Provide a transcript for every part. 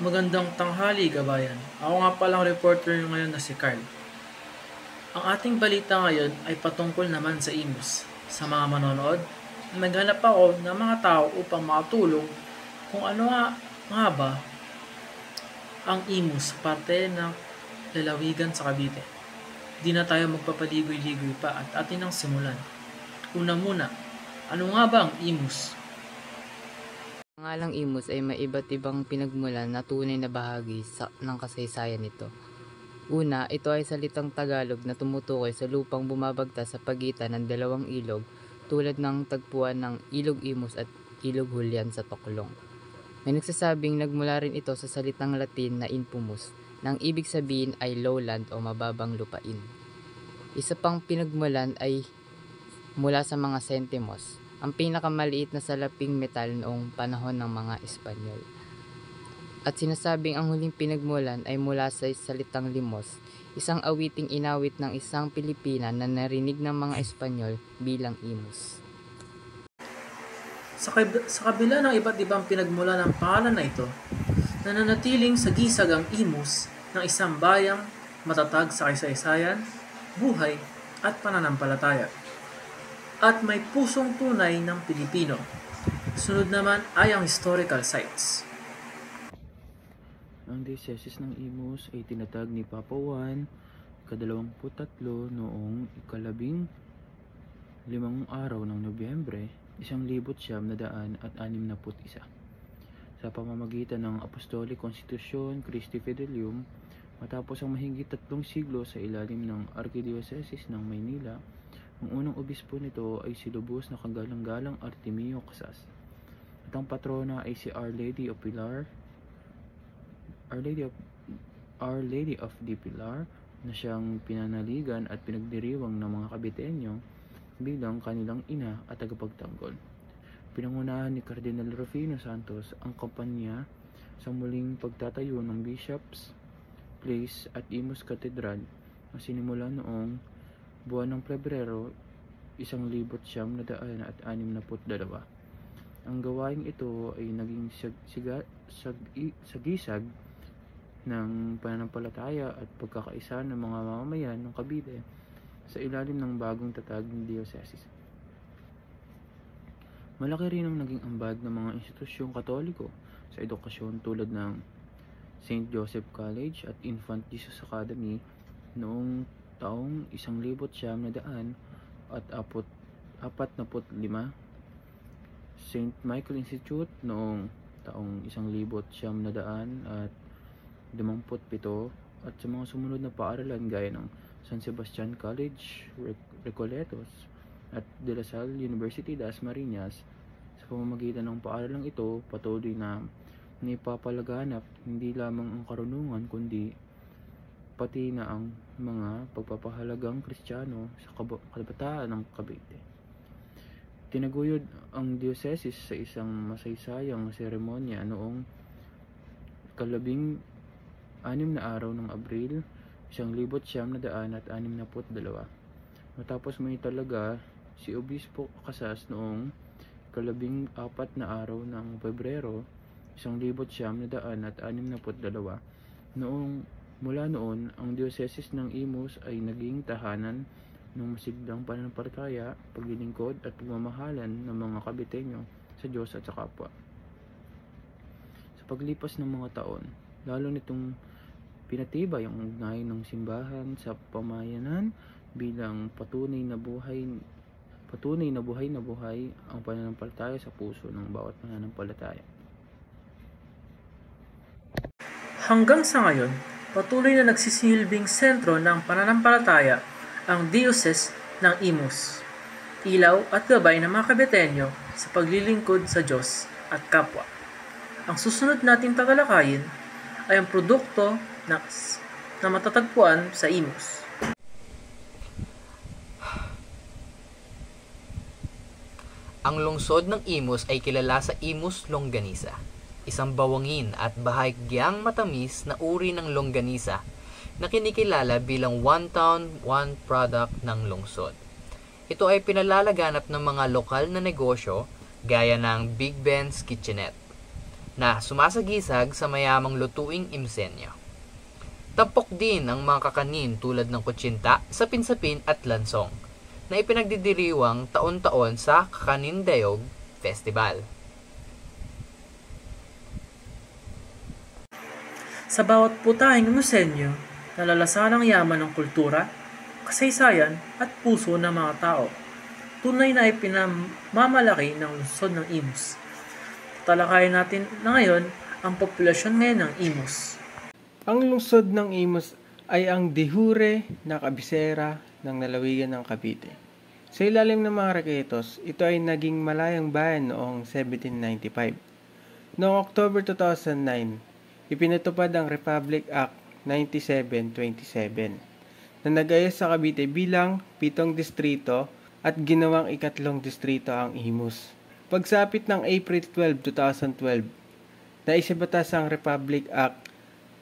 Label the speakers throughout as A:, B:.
A: Magandang tanghali, kabayan. Ako nga palang reporter ngayon na si Carl. Ang ating balita ngayon ay patungkol naman sa Imus. Sa mga manonood, naghanap ako ng mga tao upang makatulong kung ano nga ba ang Imus, parte ng lalawigan sa Cavite. Di na tayo magpapaligoy-ligoy pa at atin ang simulan. Una muna, ano nga ba ang Imus?
B: Ang ngalang Imus ay may iba't ibang pinagmulan na tunay na bahagi ng kasaysayan nito. Una, ito ay salitang Tagalog na tumutukoy sa lupang bumabagta sa pagitan ng dalawang ilog tulad ng tagpuan ng Ilog Imus at Ilog Julian sa Toklong. May nagsasabing nagmula rin ito sa salitang Latin na Infumus, na ang ibig sabihin ay lowland o mababang lupain. Isa pang pinagmulan ay mula sa mga sentimos, ang pinakamaliit na salaping metal noong panahon ng mga Espanyol. At sinasabing ang huling pinagmulan ay mula sa salitang limos, isang awiting inawit ng isang Pilipina na narinig ng mga Espanyol bilang imus.
A: Sa kabila ng iba't ibang pinagmula ng pangalan na ito, nananatiling sagisag ang Imus ng isang bayang matatag sa kasaysayan, buhay at pananampalataya. At may pusong tunay ng Pilipino. Sunod naman ay ang historical sites.
C: Ang diocese ng Imus ay tinatag ni Papa Juan ika-23 noong ika-15 araw ng Nobyembre 1961 sa pamamagitan ng Apostolic Constitution Christi Fidelium. Matapos ang mahigit 3 siglo sa ilalim ng Archdiocese ng Maynila, ang unang obispo nito ay si Lubos na kagalang-galang Artemio Casas, at ang patrona ay si Our Lady of the Pilar, na siyang pinanaligan at pinagdiriwang ng mga Kabitenyo bilang kanilang ina at tagapagtanggol. Pinangunahan ni Cardinal Rufino Santos ang kampanya sa muling pagtatayo ng Bishops Place at Imus Cathedral na sinimula noong buwan ng Pebrero 1962. Ang gawaing ito ay naging sagisag ng pananampalataya at pagkakaisa ng mga mamamayan ng Cavite sa ilalim ng bagong tatag ng diocese. Malaki rin ang naging ambag ng mga institusyong Katoliko sa edukasyon tulad ng St. Joseph College at Infant Jesus Academy noong taong 1945, St. Michael Institute noong taong 1957, at sa mga sumunod na paaralan gaya ng San Sebastian College, Recoletos at De La Salle University, Dasmariñas. Sa pamamagitan ng paaralang ito, patuloy na naipapalaganap hindi lamang ang karunungan kundi pati na ang mga pagpapahalagang Kristiyano sa kabataan ng Cavite. Tinaguyod ang diocese sa isang masaysayang seremonya noong ika-16 na araw ng Abril 1962. Matapos may talaga si Obispo Casas noong ika-14 na araw ng Pebrero 1962. Mula noon, ang diocese ng Imus ay naging tahanan ng masiglang pananampalataya, paglilingkod at pagmamahalan ng mga Kabitenyo sa Diyos at sa kapwa. Sa paglipas ng mga taon, lalo nitong pinatibay ang ugnayan ng simbahan sa pamayanan bilang patunay na buhay ang pananampalataya sa puso ng bawat mananampalataya.
A: Hanggang sa ngayon, patuloy na nagsisilbing sentro ng pananampalataya ang Diocese ng Imus, ilaw at gabay ng mga Kabitenyo sa paglilingkod sa Diyos at kapwa. Ang susunod nating tatalakayin ay ang produkto na matatagpuan sa Imus.
D: Ang lungsod ng Imus ay kilala sa Imus longganisa, isang bawangin at bahagyang matamis na uri ng longganisa na kinikilala bilang one town, one product ng lungsod. Ito ay pinalalaganap ng mga lokal na negosyo gaya ng Big Ben's Kitchenette. na sumasagisag sa mayamang lutuing imsenyo. Tampok din ang mga kakanin tulad ng kutsinta, sapin-sapin at lansong na ipinagdidiriwang taon-taon sa Kakanindayog Festival.
A: Sa bawat putahing Imusenyo, nalalasan ang yaman ng kultura, kasaysayan at puso ng mga tao. Tunay na ipinamamalaki ng lungsod ng Imus. Tatalakayin natin na ngayon ang populasyon ngayon ng Imus.
C: Ang lungsod ng Imus ay ang de jure na kabisera ng lalawigan ng Cavite. Sa ilalim ng mga Requetos, ito ay naging malayang bayan noong 1795. Noong October 2009, ipinatupad ang Republic Act 9727 na nag-ayos sa Cavite bilang 7 distrito at ginawang ikatlong distrito ang Imus. Pagsapit ng April 12, 2012, naisabatas ang Republic Act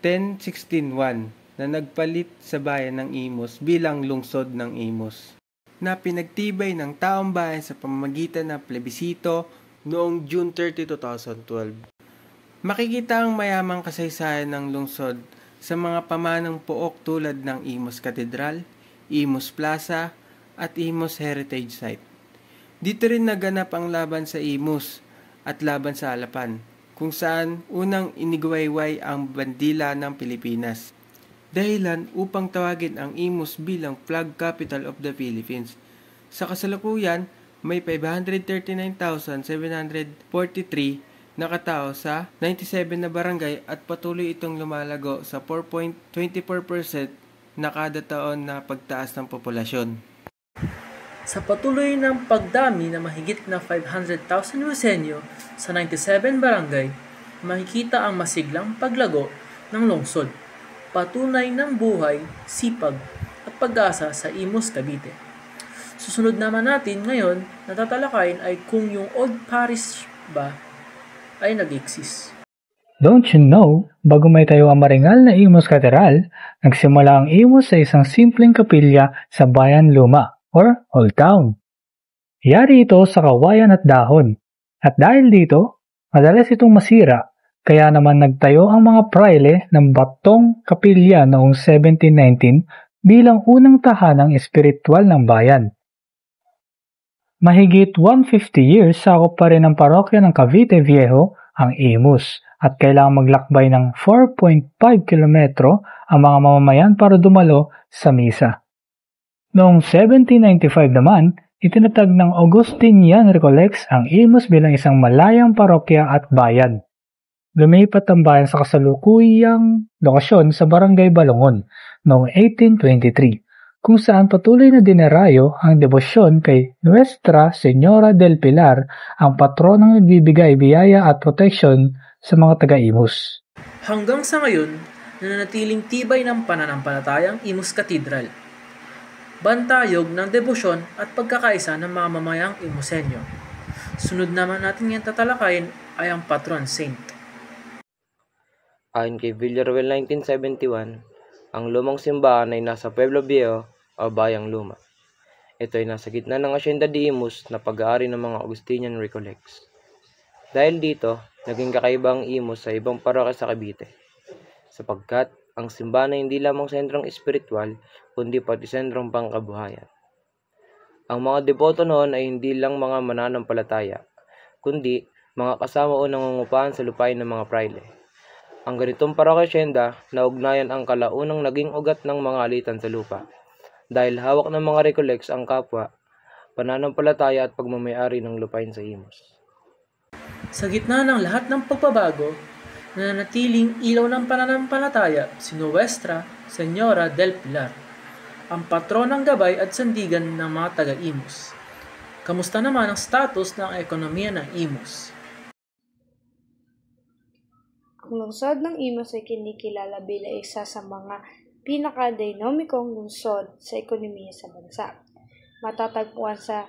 C: 10161 na nagpalit sa bayan ng Imus bilang lungsod ng Imus, na pinagtibay ng taong bayan sa pamamagitan ng plebisito noong June 30, 2012. Makikita ang mayamang kasaysayan ng lungsod sa mga pamanang pook tulad ng Imus Cathedral, Imus Plaza, at Imus Heritage Site. Dito rin naganap ang laban sa Imus at laban sa Alapan, kung saan unang inigwayway ang bandila ng Pilipinas. Dahilan upang tawagin ang Imus bilang flag capital of the Philippines. Sa kasalukuyan, may 539,743 na katao sa 97 na barangay at patuloy itong lumalago sa 4.24% na kada taon na pagtaas ng populasyon.
A: Sa patuloy ng pagdami na mahigit na 500,000 Imusenyo sa 97 barangay, makikita ang masiglang paglago ng lungsod, patunay ng buhay, sipag at pag-asa sa Imus, Cavite. Susunod naman natin ngayon na tatalakayin ay kung yung Old Parish ba ay nag-exist.
E: Don't you know, bago may tayo ang maringal na Imus Cathedral, nagsimula ang Imus sa isang simpleng kapilya sa Bayan Luma or Old Town. Yari ito sa kawayan at dahon. At dahil dito, madalas itong masira, kaya naman nagtayo ang mga praile ng batong kapilya noong 1719 bilang unang tahanang espiritual ng bayan. Mahigit 150 years sakop pa rin ang parokya ng Cavite Viejo ang Imus at kailangang maglakbay ng 4.5 kilometro ang mga mamamayan para dumalo sa misa. Noong 1795 naman, itinatag ng Augustinian Recollects ang Imus bilang isang malayang parokya at bayan. Lumipat ang bayan sa kasalukuyang lokasyon sa Barangay Balongon noong 1823. Kung saan patuloy na dinarayo ang debosyon kay Nuestra Señora del Pilar, ang patronang nagbibigay biyaya at proteksyon sa mga taga-Imus.
A: Hanggang sa ngayon, nananatiling tibay ng pananampalatayang Imus Cathedral, bantayog ng debosyon at pagkakaisa ng mga mamayang Imusenyo. Sunod naman natin yung tatalakayin ay ang patron saint.
F: Ayon kay Villaruel 1971, ang lumang simbahan ay nasa Pueblo Viejo o Bayang Luma. Ito ay nasa gitna ng Hacienda de Imus na pag-aari ng mga Augustinian Recollects. Dahil dito, naging kakaiba ang Imus sa ibang parokya sa Cavite, sapagkat ang simbahan ay hindi lamang sentrong espiritual, kundi pati sentrong pangkabuhayan. Ang mga deboto noon ay hindi lang mga mananampalataya, kundi mga kasama o nangungupahan sa lupain ng mga praile. Ang ganitong parokya-hacienda na ugnayan ang kalaunang naging ugat ng mga alitan sa lupa, dahil hawak ng mga Recollects ang kapwa, pananampalataya at pagmamayari ng lupain sa Imus.
A: Sa gitna ng lahat ng pagbabago, nananatiling ilaw ng pananampalataya si Nuestra Señora del Pilar, ang patron ng gabay at sandigan ng mga taga-Imus. Kamusta naman ang status ng ekonomiya ng Imus?
G: Ang lungsod ng Imus ay kinikilala bilang isa sa mga pinaka-dynamikong lungsod sa ekonomiya sa bansa. Matatagpuan sa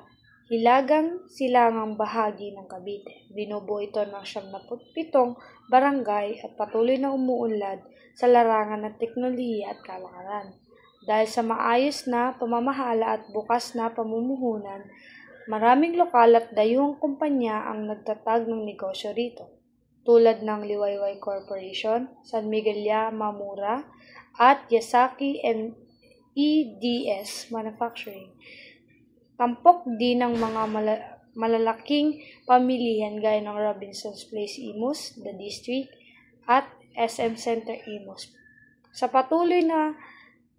G: hilagang silangang bahagi ng Cavite. Binubuo ito ng 77 barangay at patuloy na umuunlad sa larangan ng teknolohiya at kalakaran. Dahil sa maayos na pamamahala at bukas na pamumuhunan, maraming lokal at dayuhang kumpanya ang nagtatag ng negosyo rito. tulad ng Liwayway Corporation, San Miguel Yamamura, at Yasaki EDS Manufacturing. Tampok din ng mga malalaking pamilihan gaya ng Robinson's Place Imus, The District, at SM Center Imus. Sa patuloy na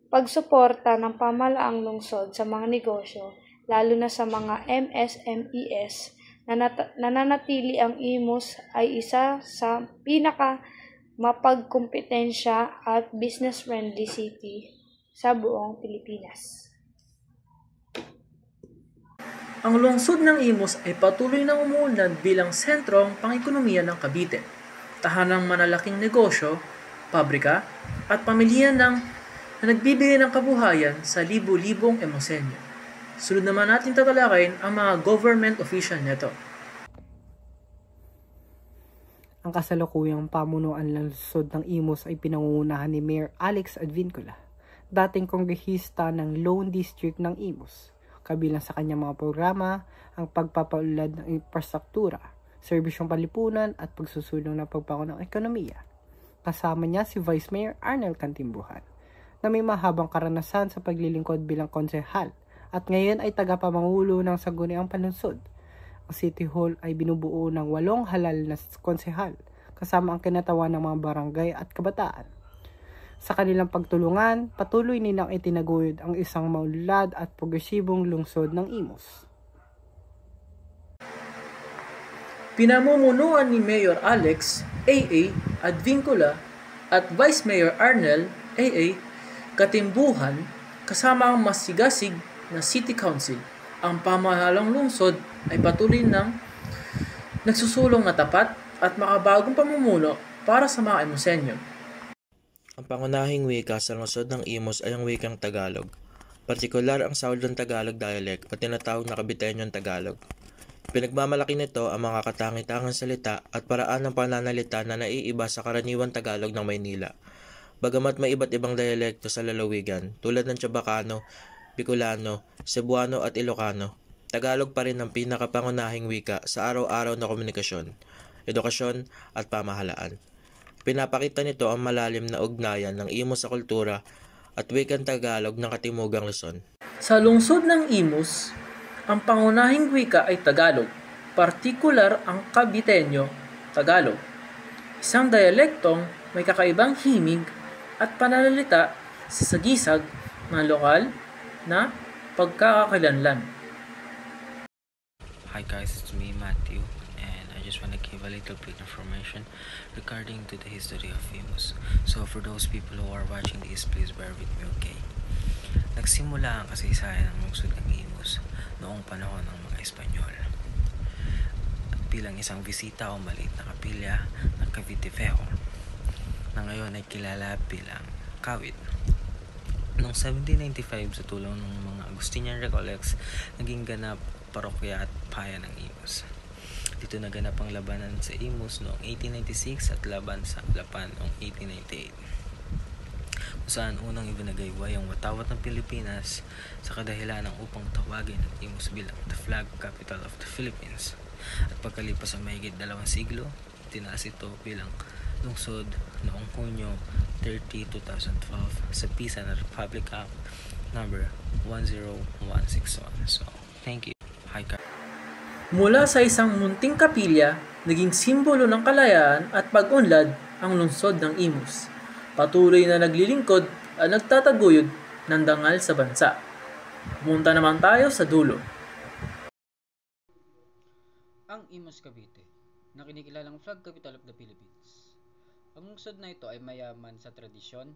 G: pagsuporta ng pamahalaang lungsod sa mga negosyo, lalo na sa mga MSMEs, nananatili ang Imus ay isa sa mapagkumpetensya at business-friendly city sa buong Pilipinas.
A: Ang lungsod ng Imus ay patuloy na umuunlad bilang sentrong pang-ekonomiya ng Cavite, tahanang manalaking negosyo, pabrika, at pamilya na nagbibigay ng kabuhayan sa libu-libong Imosenyo. Sunod naman natin tatalakayin ang mga government official nito.
H: Ang kasalukuyang pamunuan ng lungsod ng Imus ay pinangungunahan ni Mayor Alex Advincula, dating kongrehista ng Lone District ng Imus. Kabilang sa kanyang mga programa ang pagpapaunlad ng infrastruktura, serbisyong panlipunan at pagsusulong ng pagbangon ng ekonomiya. Kasama niya si Vice Mayor Arnel Cantimbuhan, na may mahabang karanasan sa paglilingkod bilang konsehal at ngayon ay tagapamangulo ng Sangguniang Panlungsod. Ang City Hall ay binubuo ng 8 halal na konsehal kasama ang kinatawan ng mga barangay at kabataan. Sa kanilang pagtulungan, patuloy nilang itinaguyod ang isang maunlad at progresibong lungsod ng Imus.
A: Pinamumunuan ni Mayor Alex A.A. Advincula at Vice Mayor Arnel A.A. Catimbuhan kasama ang masigasig na City Council. Ang pamahalang lungsod ay patuloy ng nagsusulong na tapat at makabagong pamumuno para sa mga Imosenyo.
C: Ang pangunahing wika sa lungsod ng Imus ay ang wikang Tagalog. Partikular ang Southern Tagalog dialect o tinatawag na Caviteño Tagalog. Pinagmamalaki nito ang mga katangi-tangang salita at paraan ng pananalita na naiiba sa karaniwang Tagalog ng Maynila. Bagamat may iba't ibang dialekto sa lalawigan tulad ng Chabacano, Bicolano, Cebuano at Ilocano, Tagalog pa rin ang pinakapangunahing wika sa araw-araw na komunikasyon, edukasyon at pamahalaan. Pinapakita nito ang malalim na ugnayan ng Imus sa kultura at wikang Tagalog ng Katimugang Luzon.
A: Sa lungsod ng Imus, ang pangunahing wika ay Tagalog, partikular ang Caviteño Tagalog, isang dialektong may kakaibang himig at pananalita sa sagisag ng lokal na pagkakakilanlan.
C: Hi guys, it's me Matthew, and I just want to give a little bit information regarding to the history of Imus. So for those people who are watching this, please bear with me, okay? Nagsimula ang kasaysayan ng lungsod ng Imus noong panahon ng mga Espanyol. At bilang isang bisita o maliit na kapilya ng Cavite Viejo, na ngayon ay kilala bilang Kawit. Noong 1795, sa tulong ng mga Agustinian Recollects, naging ganap parokya at bayan ng Imus. Dito naganap ang labanan sa Imus noong 1896 at laban sa Lapan noong 1898. Kung saan unang ibinagayway ang watawat ng Pilipinas sa kadahilan ng upang tawagin ang Imus bilang the flag capital of the Philippines. At pagkalipas ang mahigit 2 siglo, tinaas ito bilang lungsod noong Hunyo 30, 2012 sa Peace and Republic Act number 10161. So, thank you. Hi guys.
A: Mula sa isang munting kapilya, naging simbolo ng kalayaan at pag-unlad ang lungsod ng Imus. Patuloy na naglilingkod at nagtataguyod ng dangal sa bansa. Pumunta naman tayo sa dulo.
B: Ang Imus Cavite, na kinikilalang flag capital of the Philippines. Ang lungsod na ito ay mayaman sa tradisyon,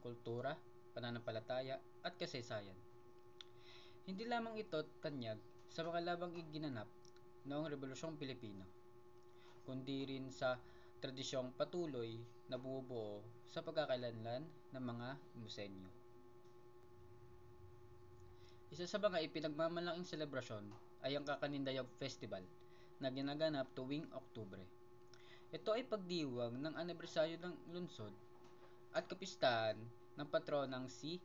B: kultura, pananampalataya at kasaysayan. Hindi lamang ito tanyag sa mga labang iginanap noong Rebolusyong Pilipino, kundi rin sa tradisyong patuloy na bumubuo sa pagkakalanlan ng mga Imusenyo. Isa sa mga ipinagmamalaking selebrasyon ay ang Kakanindayog Festival na ginaganap tuwing Oktubre. Ito ay pagdiwang ng anibersaryo ng lungsod at kapistahan ng patronang si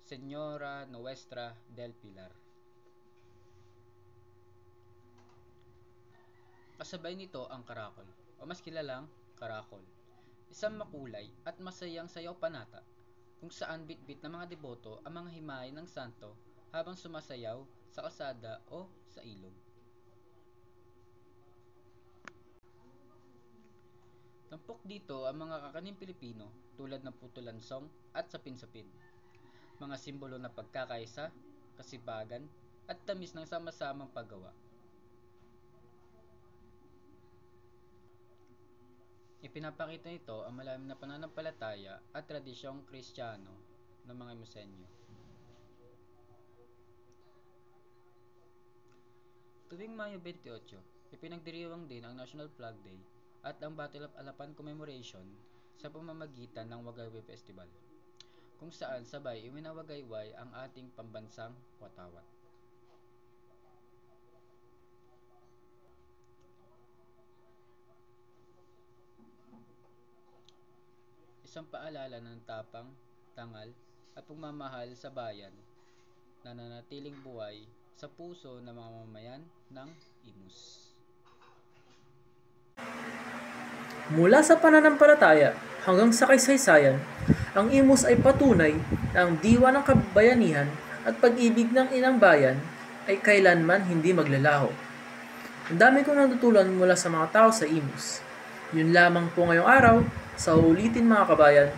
B: Señora Nuestra del Pilar. Kasabay nito ang Karakol,
I: o mas kilalang karakol. Isang makulay at masayang sayaw panata kung saan bitbit ng mga deboto ang mga himay ng santo habang sumasayaw sa kalsada o sa ilog. Tampok dito ang mga kakaning Pilipino tulad ng putulansong at sapin-sapin, mga simbolo ng pagkakaisa, kasipagan, at tamis ng sama-samang paggawa. Ipinapakita nito ang malalim na pananampalataya at tradisyong Kristiyano ng mga Imusenyo. Tuwing Mayo 28, ipinagdiriwang din ang National Flag Day at ang Battle of Alapan Commemoration sa pamamagitan ng Wagayway Festival, kung saan sabay iwinawagayway ang ating pambansang watawat. Isang paalala ng tapang, tangal, at pagmamahal sa bayan na nanatiling buhay sa puso ng mga mamamayan ng Imus.
A: Mula sa pananampalataya hanggang sa kasaysayan, ang Imus ay patunay na ang diwa ng kabayanihan at pag-ibig ng inang bayan ay kailanman hindi maglalaho. Ang dami kong natutunan mula sa mga tao sa Imus. Yun lamang po ngayong araw, sa ulitin mga kabayan,